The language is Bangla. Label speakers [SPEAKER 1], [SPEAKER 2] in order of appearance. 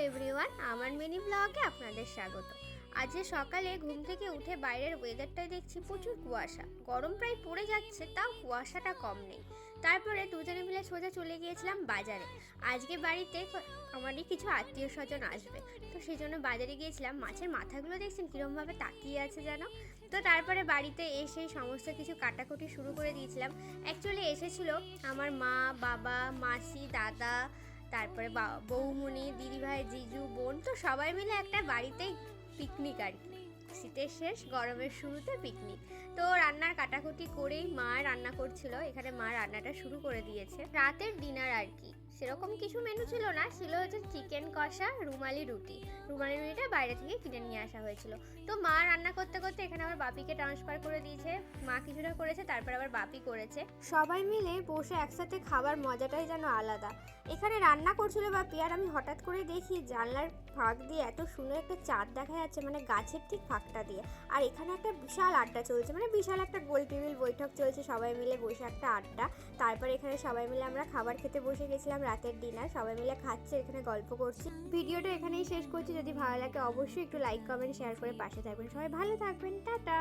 [SPEAKER 1] এভরিওয়ান, আমার মিনি ব্লগে আপনাদের স্বাগত। আজকে সকালে ঘুম থেকে উঠে বাইরের ওয়েদারটাই দেখছি প্রচুর কুয়াশা, গরম প্রায় পড়ে যাচ্ছে, তাও কুয়াশাটা কম নেই। তারপরে দুজনে মিলে সোজা চলে গিয়েছিলাম বাজারে। আজকে বাড়িতে আমারই কিছু আত্মীয় স্বজন আসবে, তো সেই জন্য বাজারে গিয়েছিলাম। মাছের মাথাগুলো দেখছেন কীরকমভাবে তাকিয়ে আছে যেন। তো তারপরে বাড়িতে এসে সমস্ত কিছু কাটাকুটি শুরু করে দিয়েছিলাম। অ্যাকচুয়ালি এসেছিলো আমার মা, বাবা, মাসি, দাদা, তারপরে বৌমণি, দিদিভাই, জিজু, বোন, তো সবাই মিলে একটা বাড়িতেই পিকনিক আর কি। শীতের শেষ, গরমের শুরুতে পিকনিক। তো রান্নার কাটাকুটি করেই মা রান্না করছিল, এখানে মা রান্নাটা শুরু করে দিয়েছে। রাতের ডিনার আর কি, সেরকম কিছু মেনু ছিল না, ছিল হচ্ছে চিকেন কষা, রুমালি রুটি। রুমালি রুটিটা বাইরে থেকে কিনে নিয়ে আসা হয়েছিল। তো মা রান্না করতে করতে এখানে আবার বাপিকে ট্রান্সফার করে দিয়েছে। মা কিছুটা করেছে, তারপর আবার বাপি করেছে। সবাই মিলে বসে একসাথে খাবার মজাটাই যেন আলাদা। এখানে রান্না করছিল বাপি, আর আমি হঠাৎ করে দেখি জানলার ফাঁক দিয়ে এত সুন্দর একটা চাঁদ দেখা যাচ্ছে, মানে গাছের ঠিক ফাঁকটা দিয়ে। আর এখানে একটা বিশাল আড্ডা চলছে, মানে বিশাল একটা গোল টেবিল বৈঠক চলছে, সবাই মিলে বসে একটা আড্ডা। তারপর এখানে সবাই মিলে আমরা খাবার খেতে বসে গেছিলাম, রাতের ডিনার। সবাই মিলে খাচ্ছে, এখানে গল্প করছি। ভিডিওটা এখানেই শেষ করছি। যদি ভালো লাগে অবশ্যই একটু লাইক, কমেন্ট, শেয়ার করে পাশে থাকবেন। সবাই ভালো থাকবেন, টাটা।